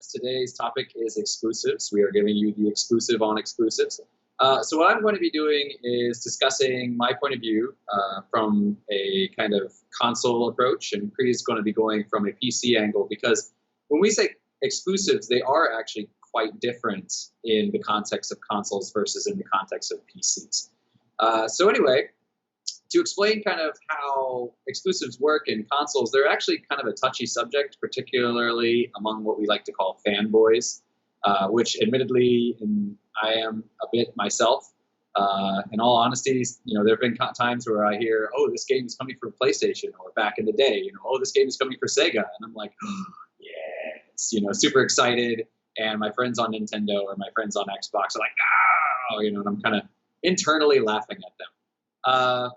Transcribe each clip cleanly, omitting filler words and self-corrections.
Today's topic is exclusives. We are giving you the exclusive on exclusives. So what I'm going to be doing is discussing my point of view from a kind of console approach, and Cree is going to be going from a PC angle because when we say exclusives, they are actually quite different in the context of consoles versus in the context of PCs. So anyway, to explain kind of how exclusives work in consoles, they're actually kind of a touchy subject, particularly among what we like to call fanboys, which admittedly I am a bit myself. In all honesty, there have been times where I hear, oh, this game is coming for PlayStation, or back in the day, oh, this game is coming for Sega. And I'm like, oh, yes, super excited. And my friends on Nintendo or my friends on Xbox are like, oh, and I'm kind of internally laughing at them.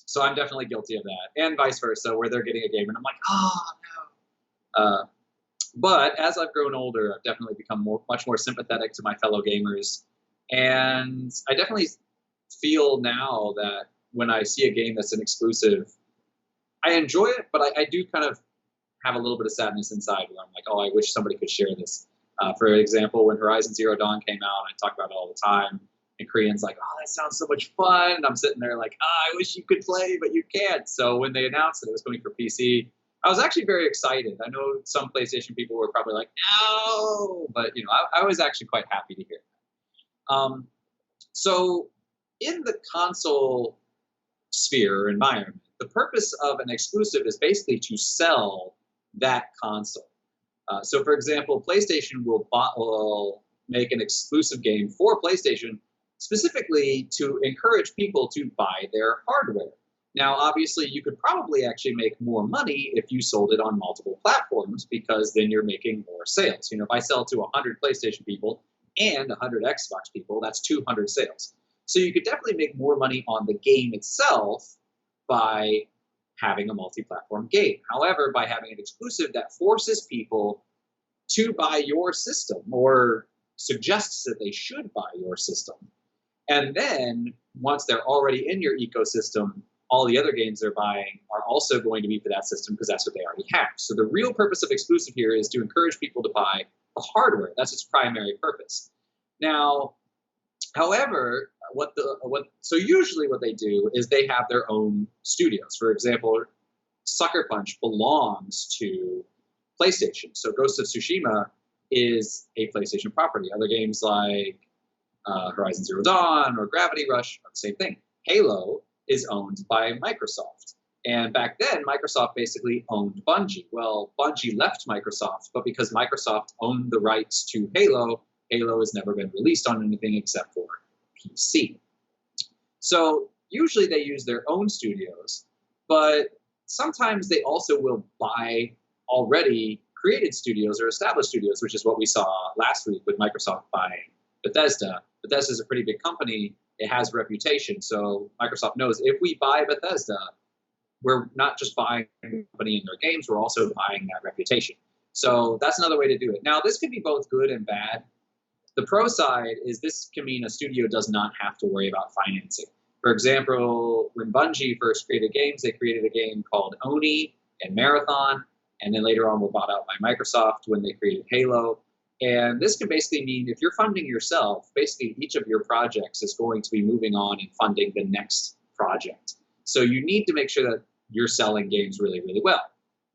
So I'm definitely guilty of that, and vice versa, where they're getting a game and I'm like, oh no. But as I've grown older, I've definitely become much more sympathetic to my fellow gamers, and I definitely feel now that when I see a game that's an exclusive, I enjoy it, but I do kind of have a little bit of sadness inside where I'm like, oh, I wish somebody could share this. For example, when Horizon Zero Dawn came out, I talk about it all the time. And Korean's like, oh, that sounds so much fun. And I'm sitting there like, oh, I wish you could play, but you can't. So when they announced that it was coming for PC, I was actually very excited. I know some PlayStation people were probably like, no, but I was actually quite happy to hear that. So in the console sphere or environment, the purpose of an exclusive is basically to sell that console. So for example, PlayStation will make an exclusive game for PlayStation specifically to encourage people to buy their hardware. Now, obviously, you could probably actually make more money if you sold it on multiple platforms because then you're making more sales. If I sell to 100 PlayStation people and 100 Xbox people, that's 200 sales. So you could definitely make more money on the game itself by having a multi-platform game. However, by having an exclusive, that forces people to buy your system or suggests that they should buy your system. And then once they're already in your ecosystem, all the other games they're buying are also going to be for that system because that's what they already have. So the real purpose of exclusive here is to encourage people to buy the hardware. That's its primary purpose. Now, however, so usually what they do is they have their own studios. For example, Sucker Punch belongs to PlayStation. So Ghost of Tsushima is a PlayStation property. Other games like Horizon Zero Dawn or Gravity Rush are the same thing. Halo is owned by Microsoft. And back then, Microsoft basically owned Bungie. Well, Bungie left Microsoft, but because Microsoft owned the rights to Halo, Halo has never been released on anything except for PC. So usually they use their own studios, but sometimes they also will buy already created studios or established studios, which is what we saw last week with Microsoft buying Bethesda. Bethesda is a pretty big company. It has a reputation. So Microsoft knows if we buy Bethesda, we're not just buying the company and their games, we're also buying that reputation. So that's another way to do it. Now, this could be both good and bad. The pro side is this can mean a studio does not have to worry about financing. For example, when Bungie first created games, they created a game called Oni and Marathon, and then later on were bought out by Microsoft when they created Halo. And this can basically mean if you're funding yourself, basically each of your projects is going to be moving on and funding the next project. So you need to make sure that you're selling games really, really well.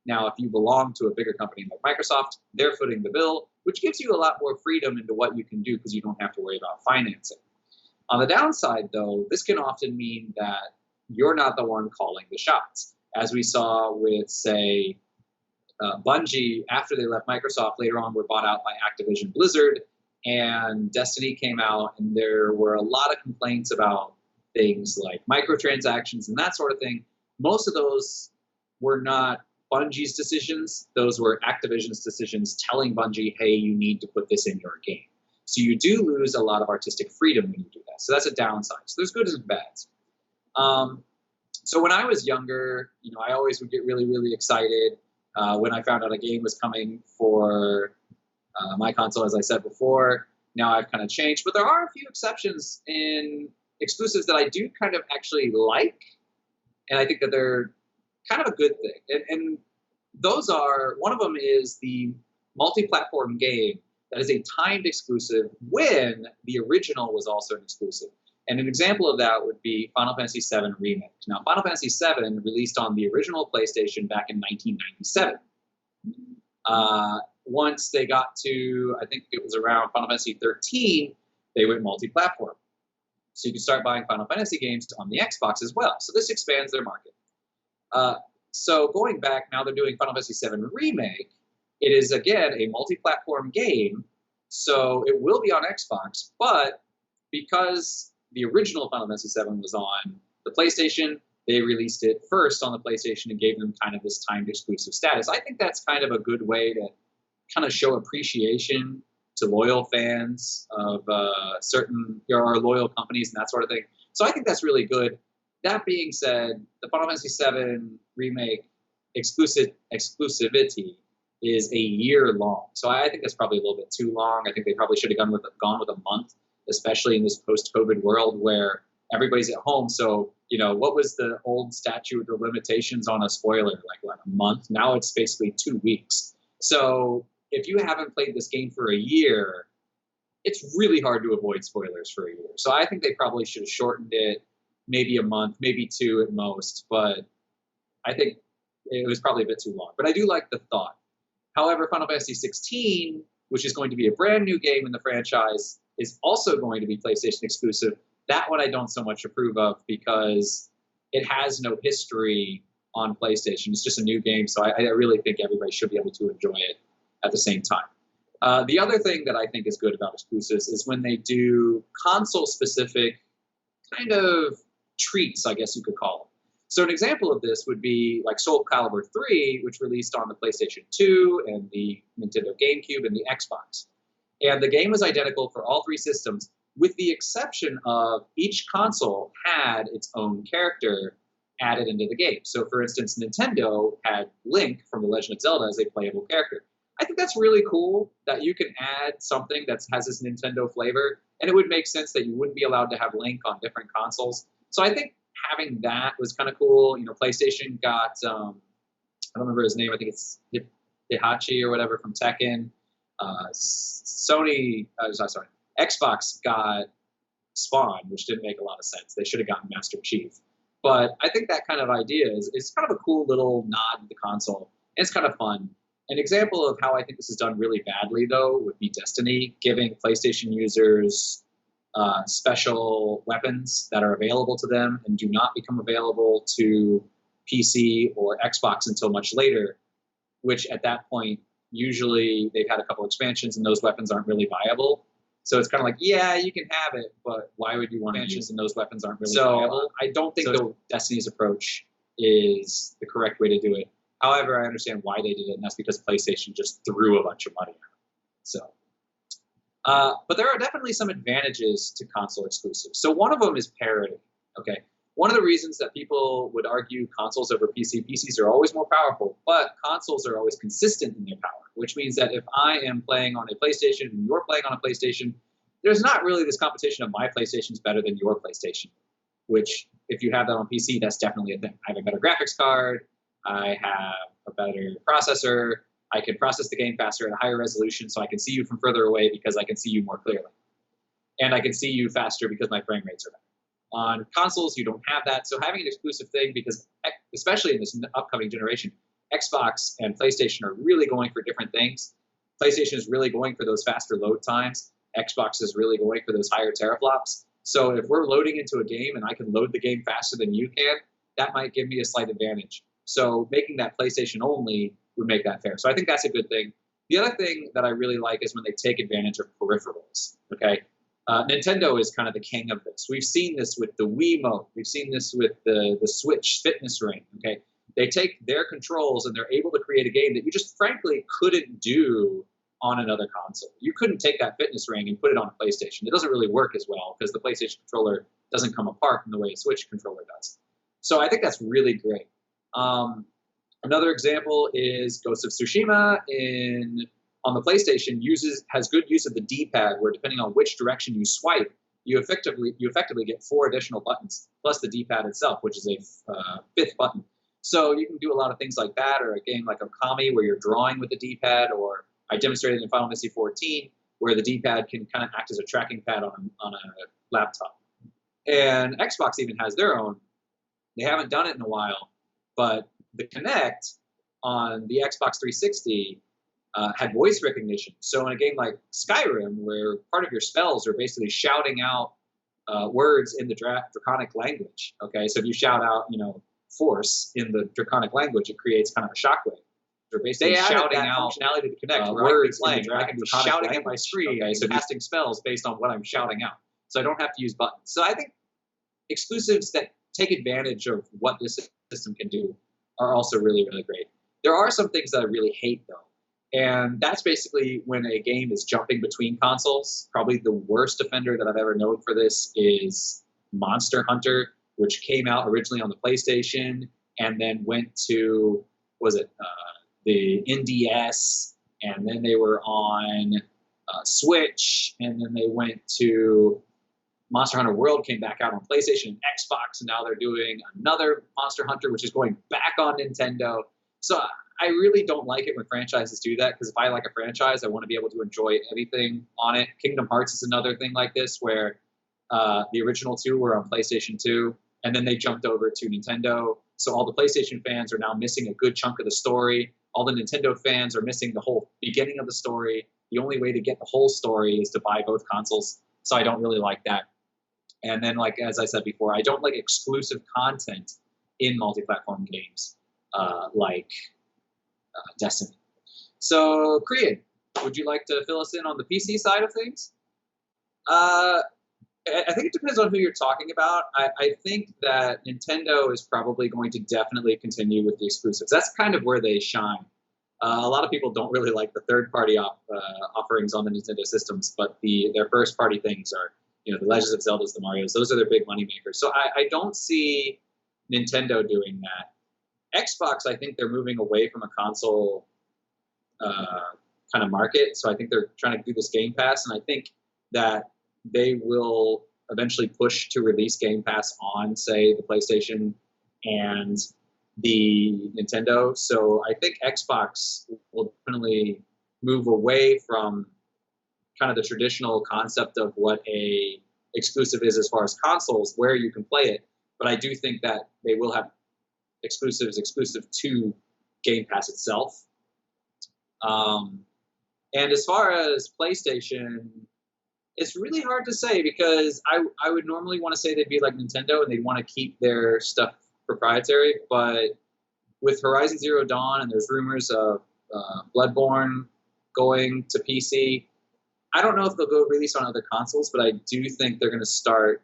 Now, if you belong to a bigger company like Microsoft, they're footing the bill, which gives you a lot more freedom into what you can do because you don't have to worry about financing. On the downside, though, this can often mean that you're not the one calling the shots. As we saw with, say, Bungie, after they left Microsoft, later on were bought out by Activision Blizzard, and Destiny came out, and there were a lot of complaints about things like microtransactions and that sort of thing. Most of those were not Bungie's decisions. Those were Activision's decisions telling Bungie, hey, you need to put this in your game. So you do lose a lot of artistic freedom when you do that. So that's a downside. So there's goods and bads. So when I was younger, I always would get really, really excited when I found out a game was coming for my console, as I said before. Now I've kind of changed, but there are a few exceptions in exclusives that I do kind of actually like, and I think that they're kind of a good thing. And those are, one of them is the multi-platform game that is a timed exclusive when the original was also an exclusive. And an example of that would be Final Fantasy VII Remake. Now, Final Fantasy VII released on the original PlayStation back in 1997. Once they got to, I think it was around Final Fantasy 13, they went multi-platform. So you can start buying Final Fantasy games on the Xbox as well. So this expands their market. So going back, now they're doing Final Fantasy VII Remake. It is, again, a multi-platform game. So it will be on Xbox, but because the original Final Fantasy VII was on the PlayStation, they released it first on the PlayStation and gave them kind of this timed exclusive status. I think that's kind of a good way to kind of show appreciation to loyal fans of certain or loyal companies and that sort of thing. So I think that's really good. That being said, the Final Fantasy VII Remake exclusivity is a year long. So I think that's probably a little bit too long. I think they probably should have gone with a month, especially in this post-COVID world where everybody's at home. So, you know, what was the old statute of limitations on a spoiler? Like, what, a month? Now it's basically 2 weeks. So if you haven't played this game for a year, it's really hard to avoid spoilers for a year. So I think they probably should have shortened it, maybe a month, maybe 2 at most. But I think it was probably a bit too long. But I do like the thought. However, Final Fantasy 16, which is going to be a brand new game in the franchise, is also going to be PlayStation exclusive. That one I don't so much approve of because it has no history on PlayStation. It's just a new game, so I really think everybody should be able to enjoy it at the same time. The other thing that I think is good about exclusives is when they do console-specific kind of treats, I guess you could call them. So an example of this would be like Soul Calibur 3, which released on the PlayStation 2 and the Nintendo GameCube and the Xbox. And the game was identical for all 3 systems, with the exception of each console had its own character added into the game. So for instance, Nintendo had Link from The Legend of Zelda as a playable character. I think that's really cool that you can add something that has this Nintendo flavor, and it would make sense that you wouldn't be allowed to have Link on different consoles. So I think having that was kind of cool. You know, PlayStation got, I don't remember his name, I think it's Hihachi or whatever from Tekken. Xbox got Spawn, which didn't make a lot of sense. They should have gotten Master Chief. But I think that kind of idea is kind of a cool little nod to the console. And it's kind of fun. An example of how I think this is done really badly, though, would be Destiny, giving PlayStation users special weapons that are available to them and do not become available to PC or Xbox until much later, which at that point, usually they've had a couple expansions and those weapons aren't really viable. So it's kind of like, yeah, you can have it, but why would you want expansions and those weapons aren't really viable? I don't think Destiny's approach is the correct way to do it. However, I understand why they did it, and that's because PlayStation just threw a bunch of money at it. So, but there are definitely some advantages to console exclusives. So one of them is parity. Okay, one of the reasons that people would argue consoles over PCs are always more powerful, but consoles are always consistent in their power, which means that if I am playing on a PlayStation and you're playing on a PlayStation, there's not really this competition of my PlayStation's better than your PlayStation, which if you have that on PC, that's definitely a thing. I have a better graphics card. I have a better processor. I can process the game faster at a higher resolution, so I can see you from further away because I can see you more clearly. And I can see you faster because my frame rates are better. On consoles, you don't have that. So having an exclusive thing, because especially in this upcoming generation, Xbox and PlayStation are really going for different things. PlayStation is really going for those faster load times. Xbox is really going for those higher teraflops. So if we're loading into a game and I can load the game faster than you can, that might give me a slight advantage. So making that PlayStation only would make that fair. So I think that's a good thing. The other thing that I really like is when they take advantage of peripherals, okay? Nintendo is kind of the king of this. We've seen this with the Wiimote. We've seen this with the Switch fitness ring, okay? They take their controls and they're able to create a game that you just frankly couldn't do on another console. You couldn't take that fitness ring and put it on a PlayStation. It doesn't really work as well because the PlayStation controller doesn't come apart in the way a Switch controller does. So I think that's really great. Another example is Ghost of Tsushima on the PlayStation has good use of the D-pad, where depending on which direction you swipe, you effectively get 4 additional buttons, plus the D-pad itself, which is a 5th button. So you can do a lot of things like that, or a game like Okami, where you're drawing with the D-pad, or I demonstrated in Final Fantasy 14 where the D-pad can kind of act as a tracking pad on a laptop. And Xbox even has their own. They haven't done it in a while, but the Kinect on the Xbox 360 had voice recognition. So in a game like Skyrim, where part of your spells are basically shouting out words in the Draconic language, okay? So if you shout out, force in the Draconic language, it creates kind of a shockwave. They're basically shouting out functionality to the Connect words in the Draconic shouting at my screen, okay? So casting spells based on what I'm shouting out. So I don't have to use buttons. So I think exclusives that take advantage of what this system can do are also really, really great. There are some things that I really hate, though. And that's basically when a game is jumping between consoles. Probably the worst offender that I've ever known for this is Monster Hunter, which came out originally on the PlayStation and then went to, the NDS, and then they were on Switch, and then they went to Monster Hunter World came back out on PlayStation and Xbox, and now they're doing another Monster Hunter, which is going back on Nintendo. So I really don't like it when franchises do that, because if I like a franchise, I want to be able to enjoy everything on it. Kingdom Hearts is another thing like this, where the original two were on PlayStation 2, and then they jumped over to Nintendo. So all the PlayStation fans are now missing a good chunk of the story. All the Nintendo fans are missing the whole beginning of the story. The only way to get the whole story is to buy both consoles. So I don't really like that. And then, as I said before, I don't like exclusive content in multi-platform games like Destiny. So, Korean, would you like to fill us in on the PC side of things? I think it depends on who you're talking about. I think that Nintendo is probably going to definitely continue with the exclusives. That's kind of where they shine. A lot of people don't really like the third-party offerings on the Nintendo systems, but their first-party things are, the Legends of Zeldas, the Marios. Those are their big moneymakers. So I don't see Nintendo doing that. Xbox, I think they're moving away from a console kind of market. So I think they're trying to do this Game Pass, and I think that they will eventually push to release Game Pass on, say, the PlayStation and the Nintendo. So I think Xbox will definitely move away from kind of the traditional concept of what a exclusive is as far as consoles, where you can play it. But I do think that they will have exclusives exclusive to Game Pass itself. And as far as PlayStation, it's really hard to say, because I would normally want to say they'd be like Nintendo and they'd want to keep their stuff proprietary. But with Horizon Zero Dawn, and there's rumors of Bloodborne going to PC, I don't know if they'll go release on other consoles, but I do think they're going to start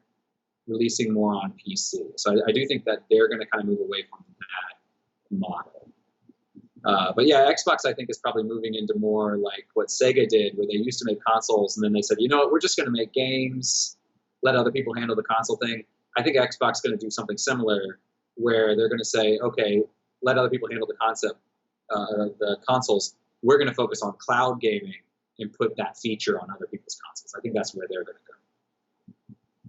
releasing more on PC. So I do think that they're going to kind of move away from that model. But yeah, Xbox, I think, is probably moving into more like what Sega did, where they used to make consoles, and then they said, you know what, we're just going to make games, let other people handle the console thing. I think Xbox is going to do something similar, where they're going to say, okay, let other people handle the consoles. We're going to focus on cloud gaming and put that feature on other people's consoles. I think that's where they're going to go.